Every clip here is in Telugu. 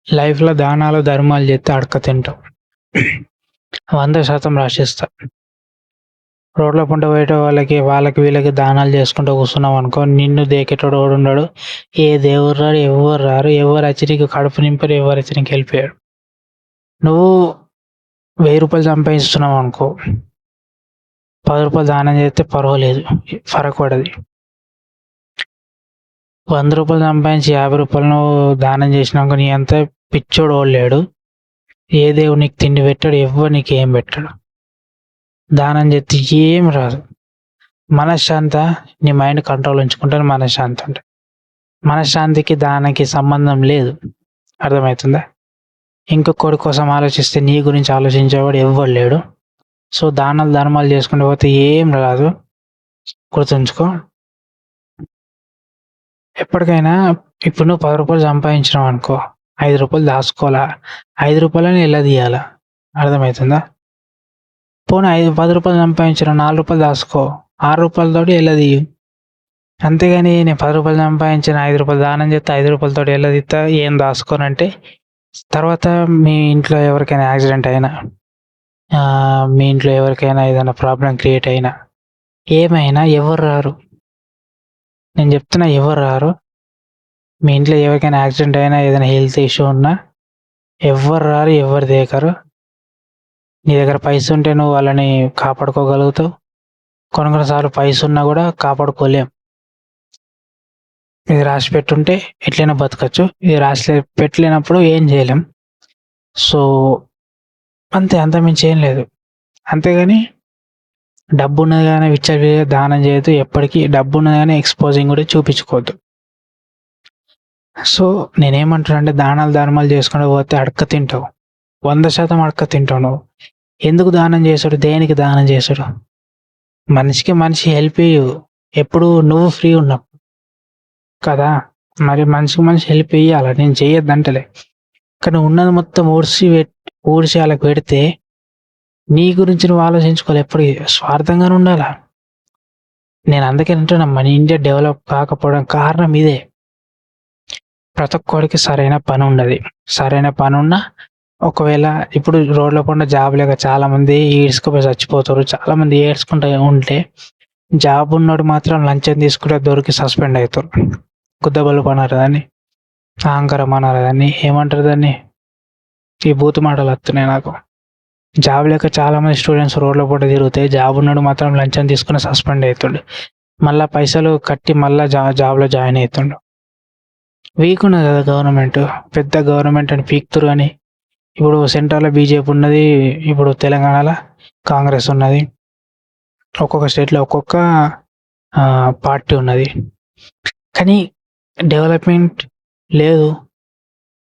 లైఫ్‌లో దానాలు, ధర్మాలు జేత్తే అడక్క తింటావు. 100% రాసిస్తా. రోడ్ల పొంట పోయేట వాళ్ళకి వీళ్ళకి దానాలు చేసుకుంటూ కూర్చున్నావనుకో, నిన్ను దేకేటోడు ఎవడుండడు. ఏ దేవుడు రాడు, ఎవ్వరు రారు. ఎవరొచ్చి నీకు కడుపు నింపరు, ఎవరొచ్చి నీకు హెల్ప్ చేయరు. నువ్వు రూ. 1000 సంపాదిస్తున్నావనుకో, రూ. 10 దానం చేస్తే పర్వాలేదు, ఫరక్ పడది. రూ. 100 సంపాదించి రూ. 50 నువ్వు దానం చేసినాక నీ అంత పిచ్చోడు ఎవడు లేడు. ఏ దేవుడు నీకు తిండి పెట్టాడు, ఎవ్వరు నీకు ఏం పెట్టాడు. దానం చేస్తే ఏం రాదు. మనశ్శాంత నీ మైండ్ కంట్రోల్ ఉంచుకుంటే మనశ్శాంతి అంటే. మనశ్శాంతికి దానికి సంబంధం లేదు. అర్థమవుతుందా? ఇంకొకరి కోసం ఆలోచిస్తే నీ గురించి ఆలోచించేవాడు ఎవ్వడు లేడు. సో దానాలు ధర్మాలు చేసుకుంటూ పోతే ఏం రాదు, గుర్తుంచుకో. ఎప్పటికైనా ఇప్పుడు నువ్వు రూ. 10 సంపాదించినావు అనుకో, రూ. 5 దాచుకోవాలా, రూ. 5 ఎలా తీయాలా? అర్థమవుతుందా? పోనీ రూ. 10 సంపాదించిన రూ. 4 దాచుకో, రూ. 6 ఎలా తీయు. అంతేగాని నేను రూ. 10 సంపాదించిన రూ. 5 దానం చేస్తే రూ. 5 ఎలా తీస్తా, ఏం దాచుకోనంటే తర్వాత మీ ఇంట్లో ఎవరికైనా యాక్సిడెంట్ అయినా, మీ ఇంట్లో ఎవరికైనా ఏదైనా ప్రాబ్లం క్రియేట్ అయినా, ఏమైనా ఎవరు రారు. నేను చెప్తున్నా, ఎవరు రారు. మీ ఇంట్లో ఎవరికైనా యాక్సిడెంట్ అయినా, ఏదైనా హెల్త్ ఇష్యూ ఉన్నా ఎవ్వరు రారు, ఎవరు దేకరు. నీ దగ్గర పైసలు ఉంటే నువ్వు వాళ్ళని కాపాడుకోగలుగుతావు. కొన్నిసార్లు పైసలు ఉన్నా కూడా కాపాడుకోలేం. ఇది రాసి పెట్టుంటే ఎట్లయినా బతకచ్చు, ఇది రాసి పెట్టలేనప్పుడు ఏం చేయలేం. సో అంతే, అంతమించి ఏం లేదు. అంతేగాని డబ్బు ఉన్నది కానీ విచ్చలవిడిగా దానం చేయొద్దు. ఎప్పటికీ డబ్బు ఉన్నది కానీ ఎక్స్పోజింగ్ కూడా చూపించుకోవద్దు. సో నేనేమంటున్నా అంటే, దానాలు ధర్మాలు చేసుకుంటూ పోతే అడక్క తింటావు. 100% అడక్క తింటావు. నువ్వు ఎందుకు దానం చేసుడు, దేనికి దానం చేసుడు? మనిషికి మనిషి హెల్ప్ చేయు ఎప్పుడు నువ్వు ఫ్రీ ఉన్నప్పుడు కదా. మరి మనిషికి మనిషి హెల్ప్ చేయాలి, నేను చేయొద్దంటలే. కానీ ఉన్నది మొత్తం ఊడ్చి వాళ్ళకి పెడితే నీ గురించి నువ్వు ఆలోచించుకోవాలి. ఎప్పుడు స్వార్థంగానే ఉండాలా. నేను అందుకే అంటున్నా, మన ఇండియా డెవలప్ కాకపోవడం కారణం ఇదే. ప్రతి ఒక్కడికి సరైన పని ఉండదు. సరైన పని ఉన్నా, ఒకవేళ ఇప్పుడు రోడ్ల పంట జాబ్ లేక చాలా మంది ఈడ్చుకుపోయి చచ్చిపోతారు. చాలా మంది ఏడ్చుకుంటూ ఉంటే, జాబ్ ఉన్నాడు మాత్రం లంచం తీసుకుంటే దొరికి సస్పెండ్ అవుతారు. గుద్దబలు అన్నారు దాన్ని, అహంకారం అన్నారు దాన్ని, ఏమంటారు దాన్ని, ఈ బూతు మాటలు వస్తున్నాయి నాకు. జాబ్ లేక చాలా మంది స్టూడెంట్స్ రోడ్ల పూట తిరుగుతాయి. జాబ్ ఉన్నాడు మాత్రం లంచం తీసుకుని సస్పెండ్ అవుతుండు. మళ్ళీ పైసలు కట్టి మళ్ళీ జాబ్లో జాయిన్ అవుతుండు. వీక్ ఉన్నది కదా గవర్నమెంట్, పెద్ద గవర్నమెంట్ అని పీక్తురు. అని ఇప్పుడు సెంట్రల్లో బీజేపీ ఉన్నది, ఇప్పుడు తెలంగాణలో కాంగ్రెస్ ఉన్నది. ఒక్కొక్క స్టేట్లో ఒక్కొక్క పార్టీ ఉన్నది. కానీ డెవలప్మెంట్ లేదు.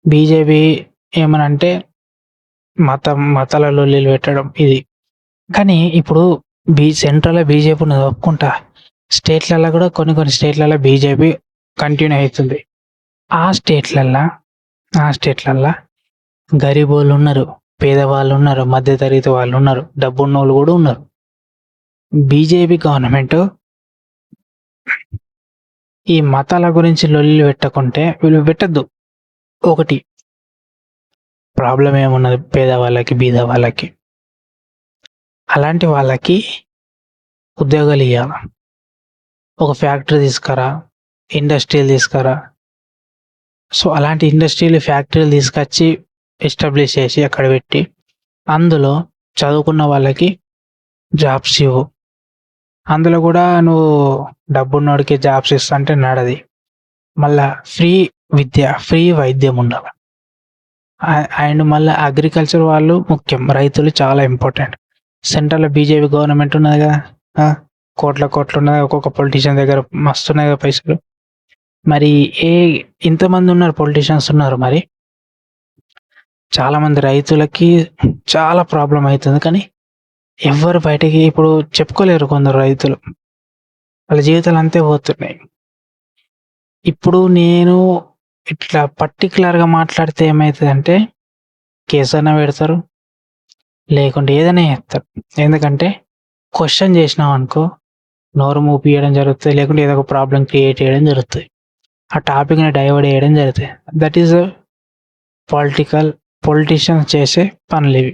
బీజేపీ ఏమనంటే మతాల లొల్లీలు పెట్టడం ఇది. కానీ ఇప్పుడు సెంట్రల్లో బీజేపీ ఉన్నది ఒప్పుకుంటా. స్టేట్లలో కూడా కొన్ని స్టేట్లలో బీజేపీ కంటిన్యూ అవుతుంది. ఆ స్టేట్లల్లో గరీబ్ వాళ్ళు ఉన్నారు, పేదవాళ్ళు ఉన్నారు, మధ్యతరగతి వాళ్ళు ఉన్నారు, డబ్బు ఉన్న వాళ్ళు కూడా ఉన్నారు. బీజేపీ గవర్నమెంట్ ఈ మతాల గురించి లొల్లి పెట్టకుంటే వీళ్ళు పెట్టద్దు. ఒకటి ప్రాబ్లం ఏమున్నది, పేదవాళ్ళకి బీద వాళ్ళకి, అలాంటి వాళ్ళకి ఉద్యోగాలు ఇవ్వాలి. ఒక ఫ్యాక్టరీ తీసుకురా, ఇండస్ట్రీలు తీసుకురా. సో అలాంటి ఇండస్ట్రీలు, ఫ్యాక్టరీలు తీసుకొచ్చి ఎస్టాబ్లిష్ చేసి అక్కడ పెట్టి, అందులో చదువుకున్న వాళ్ళకి జాబ్స్ ఇవ్వు. అందులో కూడా నువ్వు డబ్బున్నోడికి జాబ్స్ ఇస్తా అంటే నడది. మళ్ళా ఫ్రీ విద్య, ఫ్రీ వైద్యం ఉండాలి. అండ్ మళ్ళీ అగ్రికల్చర్ వాళ్ళు ముఖ్యం, రైతులు చాలా ఇంపార్టెంట్. సెంట్రల్లో బీజేపీ గవర్నమెంట్ ఉన్నది కదా, కోట్ల ఉన్నది. ఒక్కొక్క పొలిటీషియన్ దగ్గర మస్తున్నాయి కదా పైసలు. మరి ఇంతమంది ఉన్నారు, పొలిటీషియన్స్ ఉన్నారు, మరి చాలామంది రైతులకి చాలా ప్రాబ్లం అవుతుంది. కానీ ఎవ్వరు బయటకి ఇప్పుడు చెప్పుకోలేరు. కొందరు రైతులు వాళ్ళ జీవితాలు అంతే పోతున్నాయి. ఇప్పుడు నేను ఇట్లా పర్టికులర్గా మాట్లాడితే ఏమవుతుందంటే, కేసు అయినా పెడతారు, లేకుంటే ఏదైనా చేస్తారు. ఎందుకంటే క్వశ్చన్ చేసినాం అనుకో, నోరు మూపియడం జరుగుతుంది, లేకుంటే ఏదో ఒక ప్రాబ్లం క్రియేట్ చేయడం జరుగుతుంది. ఆ టాపిక్ని డైవర్ట్ చేయడం జరుగుతుంది. దట్ ఈస్ పొలిటీషియన్స్ చేసే పనులివి.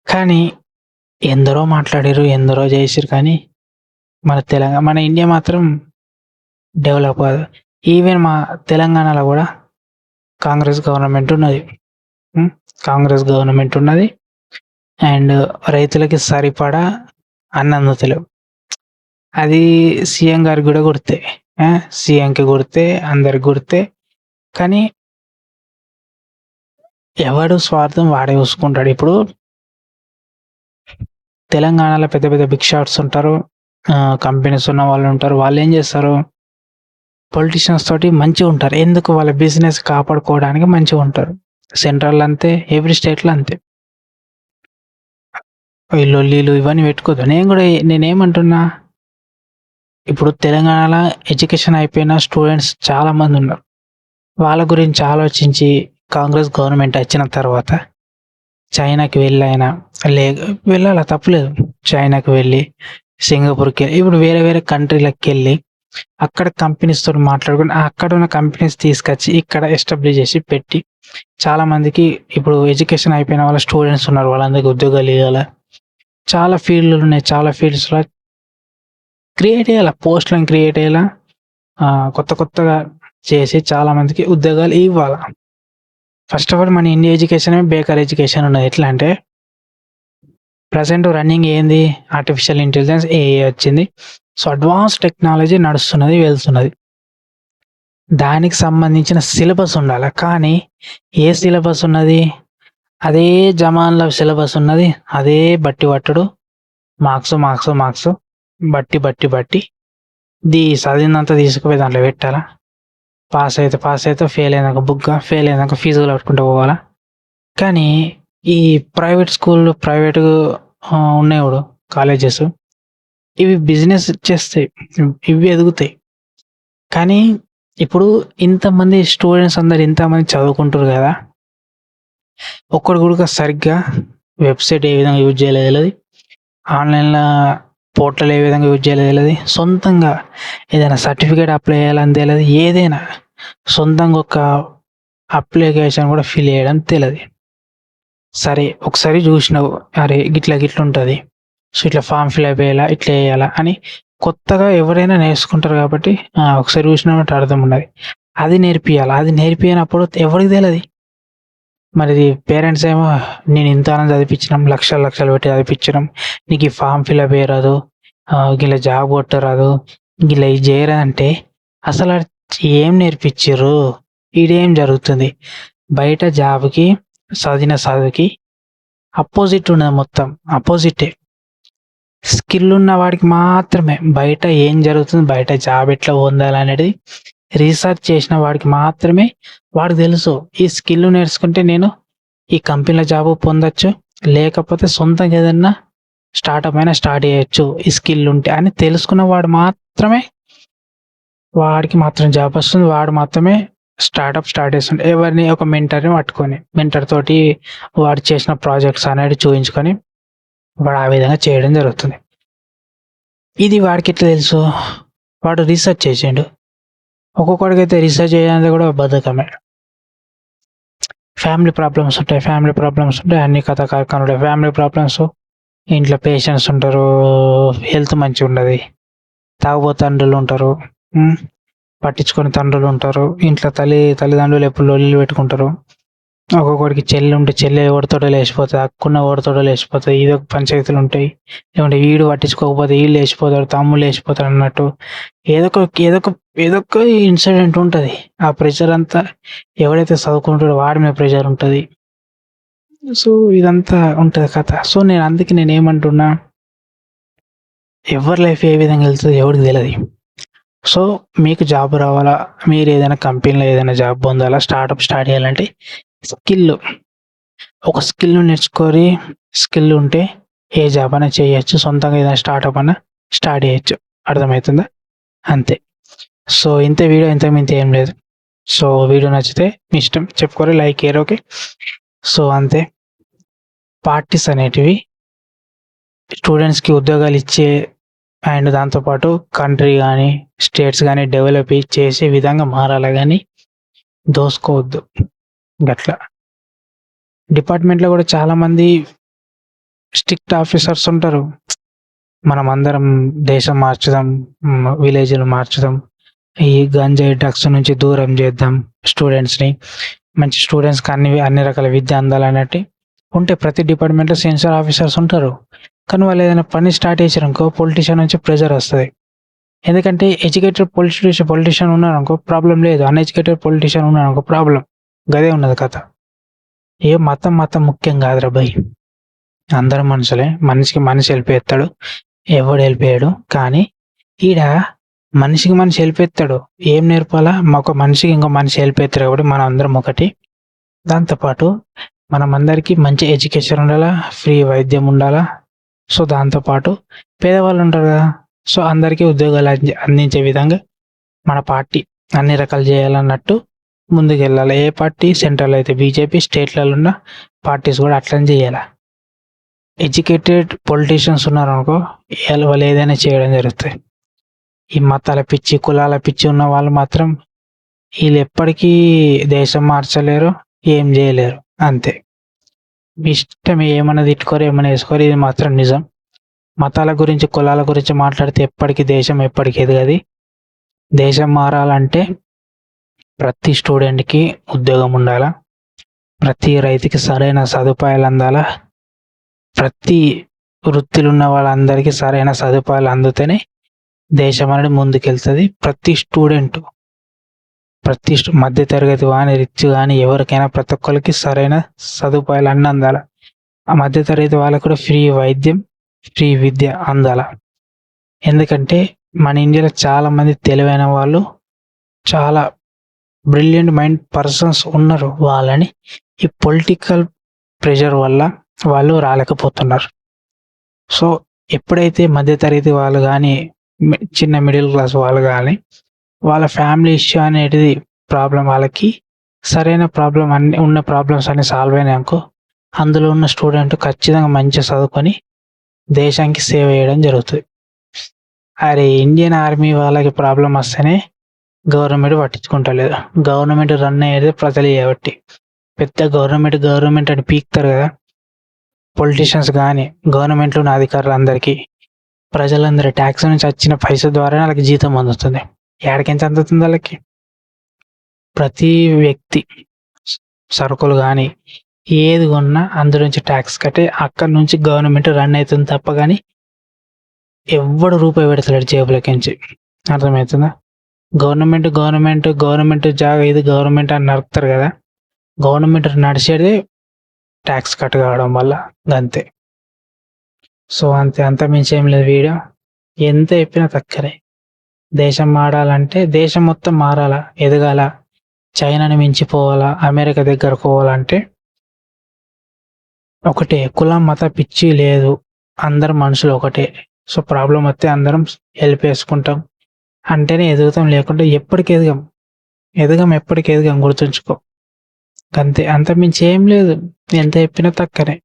కానీ ఎందరో మాట్లాడిర్రు, ఎందరో చేసిర్రు, కానీ మన ఇండియా మాత్రం డెవలప్ కాదు. ఈవెన్ మా తెలంగాణలో కూడా కాంగ్రెస్ గవర్నమెంట్ ఉన్నది. అండ్ రైతులకి సరిపడా అన్నం అందుతలేవు. అది సీఎం గారికి కూడా గుర్తే, సీఎంకి గుర్తే, అందరికి గుర్తే. కానీ ఎవడు స్వార్థం వాడే చూసుకుంటాడు. ఇప్పుడు తెలంగాణలో పెద్ద పెద్ద బిగ్ షాట్స్ ఉంటారు, కంపెనీస్ ఉన్న వాళ్ళు ఉంటారు. వాళ్ళు ఏం చేస్తారు, పొలిటీషియన్స్ తోటి మంచిగా ఉంటారు. ఎందుకు? వాళ్ళ బిజినెస్ కాపాడుకోవడానికి మంచిగా ఉంటారు. సెంట్రల్ అంతే, ఎవ్రీ స్టేట్లో అంతే. ఈ లొల్లీలు ఇవన్నీ పెట్టుకోదు. నేనేమంటున్నా, ఇప్పుడు తెలంగాణలో ఎడ్యుకేషన్ అయిపోయిన స్టూడెంట్స్ చాలా మంది ఉన్నారు. వాళ్ళ గురించి ఆలోచించి కాంగ్రెస్ గవర్నమెంట్ వచ్చిన తర్వాత చైనాకి వెళ్ళైనా వెళ్ళాలా, తప్పులేదు. చైనాకి వెళ్ళి, సింగపూర్కి వెళ్ళి, ఇప్పుడు వేరే వేరే కంట్రీలకు వెళ్ళి అక్కడ కంపెనీస్ తోటి మాట్లాడుకుని అక్కడ ఉన్న కంపెనీస్ తీసుకొచ్చి ఇక్కడ ఎస్టాబ్లిష్ చేసి పెట్టి చాలా మందికి ఇప్పుడు ఎడ్యుకేషన్ అయిపోయిన వాళ్ళ స్టూడెంట్స్ ఉన్నారు, వాళ్ళందరికీ ఉద్యోగాలు ఇవ్వాలి. చాలా ఫీల్డ్లు ఉన్నాయి, చాలా ఫీల్డ్స్లో క్రియేట్ చేయాలి, పోస్టులను క్రియేట్ చేయాలా, కొత్తగా చేసి చాలా మందికి ఉద్యోగాలు ఇవ్వాలి. ఫస్ట్ ఆఫ్ ఆల్ మన ఇండియా ఎడ్యుకేషన్ బేకార్ ఎడ్యుకేషన్ ఉన్నది. ఎట్లా అంటే ప్రజెంట్ రన్నింగ్ ఏంది, ఆర్టిఫిషియల్ ఇంటెలిజెన్స్, ఏఐ వచ్చింది. సో అడ్వాన్స్ టెక్నాలజీ నడుస్తున్నది, వెళ్తున్నది. దానికి సంబంధించిన సిలబస్ ఉండాలి. కానీ ఏ సిలబస్ ఉన్నది? అదే జమాన్లో సిలబస్ ఉన్నది, అదే బట్టి పట్టుడు, మార్క్స్ బట్టి చదివినంత తీసుకుపోయి దాంట్లో పెట్టాలా. పాస్ అయితే ఫెయిల్ అయినాక బుక్, ఫెయిల్ అయినాక ఫీజులు కట్టుకుంటూ పోవాలా. కానీ ఈ ప్రైవేట్ ఉన్నాయి కూడా కాలేజెస్, ఇవి బిజినెస్ చేస్తాయి, ఇవి ఎదుగుతాయి. కానీ ఇప్పుడు ఇంతమంది స్టూడెంట్స్ ఇంతమంది చదువుకుంటారు కదా, ఒక్కడు కూడా సరిగ్గా వెబ్సైట్ ఏ విధంగా యూజ్ చేయలేదు, ఆన్లైన్లో పోర్టల్ ఏ విధంగా యూజ్ చేయలేదు, సొంతంగా ఏదైనా సర్టిఫికేట్ అప్లై చేయాలని తెలియదు, ఏదైనా సొంతంగా ఒక అప్లికేషన్ కూడా ఫిల్ చేయడం తెలియదు. సరే ఒకసారి చూసినావు, అరే గిట్లా ఉంటుంది, సో ఇట్లా ఫామ్ ఫిల్అప్ చేయాలా, ఇట్లా చేయాలా అని కొత్తగా ఎవరైనా నేర్చుకుంటారు కాబట్టి ఒకసారి చూసినట్టు అర్థం ఉన్నది. అది నేర్పియనప్పుడు ఎవరికి తెలియదు. మరి పేరెంట్స్ ఏమో, నేను ఇంత చదివించినాం, లక్షలు పెట్టి చదివించడం, నీకు ఈ ఫామ్ ఫిల్అప్ చేయరాదు, గిలా జాబ్ కొట్టరాదు, గిలా ఇది చేయరాదంటే అసలు ఏం నేర్పించారు? ఇదేం జరుగుతుంది? బయట జాబ్కి చదువుకి అపోజిట్ ఉన్నది, మొత్తం అపోజిటే. స్కిల్ ఉన్న వాడికి మాత్రమే బయట ఏం జరుగుతుంది, బయట జాబ్ ఎట్లా పొందాలనేది రీసెర్చ్ చేసిన వాడికి మాత్రమే వాడికి తెలుసు. ఈ స్కిల్ నేర్చుకుంటే నేను ఈ కంపెనీలో జాబ్ పొందొచ్చు, లేకపోతే సొంతంగా ఏదన్నా స్టార్ట్అప్ అయినా స్టార్ట్ చేయొచ్చు ఈ స్కిల్ ఉంటే అని తెలుసుకున్న వాడికి మాత్రం జాబ్ వస్తుంది, వాడు మాత్రమే స్టార్ట్ చేస్తుండే. ఎవరిని? ఒక మెంటర్ని పట్టుకొని, మెంటర్ తోటి వాడు చేసిన ప్రాజెక్ట్స్ అనేది చూపించుకొని వాడు ఆ విధంగా చేయడం జరుగుతుంది. ఇది వాడికి ఎట్లా తెలుసు? వాడు రీసెర్చ్ చేసిండు. ఒక్కొక్కడికైతే రీసెర్చ్ చేయడానికి కూడా బద్ధకమే. ఫ్యామిలీ ప్రాబ్లమ్స్ ఉంటాయి, అన్ని కథ కార్ఖాన ఉంటాయి. ఫ్యామిలీ ప్రాబ్లమ్స్, ఇంట్లో పేషెంట్స్ ఉంటారు, హెల్త్ మంచిగా ఉండదు, తాగుబోతు తండ్రులు ఉంటారు, పట్టించుకొని తండ్రులు ఉంటారు, ఇంట్లో తల్లిదండ్రులు ఎప్పుడు లొల్లి పెట్టుకుంటారు. ఒక్కొక్కడికి చెల్లి ఉంటే చెల్లి ఎవరితోటో లేచిపోతుంది, అక్కున్న ఎవరితోటో లేచిపోతుంది, ఇదొక పంచాయతీలు ఉంటాయి. లేకుంటే వీడు పట్టించుకోకపోతే వీళ్ళు లేచిపోతాడు, తమ్ముడు లేచిపోతాడు అన్నట్టు ఏదో ఒక ఇన్సిడెంట్ ఉంటుంది. ఆ ప్రెషర్ అంతా ఎవడైతే చదువుకుంటాడో వాడి మీద ప్రెషర్ ఉంటుంది. సో ఇదంతా ఉంటుంది కథ. సో అందుకే నేను ఏమంటున్నా, ఎవరి లైఫ్ ఏ విధంగా వెళ్తుంది ఎవరికి తెలియదు. సో మీకు జాబ్ రావాలా, మీరు ఏదైనా కంపెనీలో ఏదైనా జాబ్ పొందాలా, స్టార్ట్ చేయాలంటే ఒక స్కిల్ నేర్చుకొని, స్కిల్ ఉంటే ఏ జాబ్ అయినా చేయొచ్చు, సొంతంగా ఏదైనా స్టార్ట్అప్ అయినా స్టార్ట్ చేయొచ్చు. అర్థమవుతుందా? అంతే. సో ఇంత వీడియో, ఇంతకుమింత ఏం లేదు. సో వీడియో నచ్చితే మీ ఇష్టం, చెప్పుకోరు, లైక్ చేయరు, ఓకే. సో అంతే. పార్టీస్ అనేటివి స్టూడెంట్స్కి ఉద్యోగాలు ఇచ్చే అండ్ దాంతోపాటు కంట్రీ కానీ స్టేట్స్ కానీ డెవలప్ చేసే విధంగా మారాలి, కానీ దోసుకోవద్దు. గట్ల. డిపార్ట్‌మెంట్‌లో గూడా చాలామంది స్ట్రిక్ట్ ఆఫీసర్స్ ఉంటారు. మనమందరం దేశం మార్చుదాం, విలేజ్‌లు మార్చుదాం, ఈ గంజాయి, డ్రగ్స్ నుంచి దూరం చేద్దాం స్టూడెంట్స్‌ని. మంచి స్టూడెంట్స్‌కి అన్ని రకాల విద్య అందాలన్నట్టు ఉంటే ప్రతి డిపార్ట్‌మెంట్‌లో సెన్సార్ ఆఫీసర్స్ ఉంటారు. కానీ వాళ్ళు ఏదైనా పని స్టార్ట్ చేశారనుకో పొలిటీషియన్ నుంచి ప్రెషర్ వస్తది. ఎందుకంటే ఎడ్యుకేటెడ్ పొలిటీషియన్ ఉన్నారనుకో ప్రాబ్లమ్ లేదు. అన్‌ఎడ్యుకేటెడ్ పొలిటీషియన్ ఉన్నారనుకో ప్రాబ్లమ్. గదే ఉన్నది కథ. ఏ మతం ముఖ్యం కాదురా భయ్. అందరం మనుషులే. మనిషికి మనిషి హెల్ప్ చేస్తాడు. ఎవడు హెల్ప్ చేయడు. కానీ ఈడ మనిషికి మనిషి హెల్ప్ చేస్తాడు. ఏం నేర్పాలా? ఒక మనిషికి ఇంకో మనిషి హెల్ప్ చేస్తారు కాబట్టి మనం అందరం ఒకటి. దాంతోపాటు మనమందరికీ మంచి ఎడ్యుకేషన్ ఉండాలా, ఫ్రీ వైద్యం ఉండాలా. సో, దాంతోపాటు పేదవాళ్ళు ఉంటారు కదా! సో, అందరికీ ఉద్యోగాలు అందించే విధంగా మన పార్టీ అన్ని రకాలు చేయాలన్నట్టు ముందుకెళ్ళాలి. ఏ పార్టీ? సెంట్రల్ అయితే బీజేపీ, స్టేట్‌లలో ఉన్న పార్టీస్ కూడా అట్లనే చేయాల. ఎడ్యుకేటెడ్ పొలిటీషియన్స్ ఉన్నారనుకో వాళ్ళు ఏదైనా చేయడం జరుగుతుంది. ఈ మతాల పిచ్చి, కులాల పిచ్చి ఉన్న వాళ్ళు మాత్రం వీళ్ళు ఎప్పటికీ దేశం మార్చలేరు, ఏం చేయలేరు. అంతే. మీ ఇష్టం ఏమన్నా తిట్టుకోరు, ఏమన్నా వేసుకోరు. ఇది మాత్రం నిజం. మతాల గురించి, కులాల గురించి మాట్లాడితే ఎప్పటికీ దేశం ఎప్పటికీ ఎదగది. దేశం మారాలంటే ప్రతి స్టూడెంట్‌కి ఉద్యోగం ఉండాలా. ప్రతి రైతుకి సరైన సదుపాయాలు అందాలా. ప్రతి వృత్తిలో ఉన్న వాళ్ళందరికీ సరైన సదుపాయాలు అందితేనే దేశం అనేది ముందుకెళ్తుంది. ప్రతి స్టూడెంట్, మధ్య తరగతి కానీ, రిచ్ కానీ ఎవరికైనా ప్రతి ఒక్కరికి సరైన సదుపాయాలు అన్నీ అందాల. ఆ మధ్య తరగతి వాళ్ళకు కూడా ఫ్రీ వైద్యం, ఫ్రీ విద్య అందాల. ఎందుకంటే మన ఇండియాలో చాలామంది తెలివైన వాళ్ళు, చాలా బ్రిలియంట్ మైండ్ పర్సన్స్ ఉన్నారు. వాళ్ళని ఈ పొలిటికల్ ప్రెషర్ వల్ల వాళ్ళు రాలేకపోతున్నారు. సో, ఎప్పుడైతే మధ్యతరగతి వాళ్ళు కానీ, చిన్న మిడిల్ క్లాస్ వాళ్ళు కానీ, వాళ్ళ ఫ్యామిలీ ఇష్యూ అనేది ప్రాబ్లం, వాళ్ళకి సరైన ప్రాబ్లం ఉన్న ప్రాబ్లమ్స్ అన్ని సాల్వ్ అయినాయనుకో అందులో ఉన్న స్టూడెంట్ ఖచ్చితంగా మంచిగా చదువుకొని దేశానికి సేవ చేయడం జరుగుతుంది. అరే ఇండియన్ ఆర్మీ వాళ్ళకి ప్రాబ్లం వస్తేనే గవర్నమెంట్ పట్టించుకుంటలేదు. గవర్నమెంట్ రన్ అయ్యేది ప్రజలు కాబట్టి. పెద్ద గవర్నమెంట్ అని పీకుతారు కదా పొలిటీషియన్స్ కానీ, గవర్నమెంట్లో ఉన్న అధికారులు అందరికీ ప్రజలందరూ ట్యాక్స్ నుంచి వచ్చిన పైసా ద్వారా వాళ్ళకి జీతం అందుతుంది. ఏడకించి అందుతుంది వాళ్ళకి? ప్రతి వ్యక్తి సరుకులు కానీ ఏది కొన్నా అందు నుంచి ట్యాక్స్ కట్టి అక్కడి నుంచి గవర్నమెంట్ రన్ అవుతుంది తప్ప కానీ ఎవ్వడు రూపాయి పెడతలేడు జేబులకించి. అర్థమవుతుందా? గవర్నమెంట్ జాగా ఇది గవర్నమెంట్ అని నడుపుతారు కదా, గవర్నమెంట్ నడిచేది ట్యాక్స్ కట్ కావడం వల్ల. అంతే. సో అంతే, అంత మించి ఏం లేదు. వీడియో ఎంత చెప్పినా తక్కరే. దేశం మారాలంటే దేశం మొత్తం మారాలా, ఎదగాల, చైనాని మించిపోవాలా, అమెరికా దగ్గరకు పోవాలంటే ఒకటే, కులం మత పిచ్చి లేదు, అందరు మనుషులు ఒకటే. సో ప్రాబ్లం వస్తే అందరం హెల్ప్ చేసుకుంటాం అంటేనే ఎదుగుతాం, లేకుంటే ఎప్పటికి ఎప్పటికి ఎదగం, గుర్తుంచుకో. అంతే, అంత మించి ఏం లేదు. ఎంత చెప్పినా తక్కనే.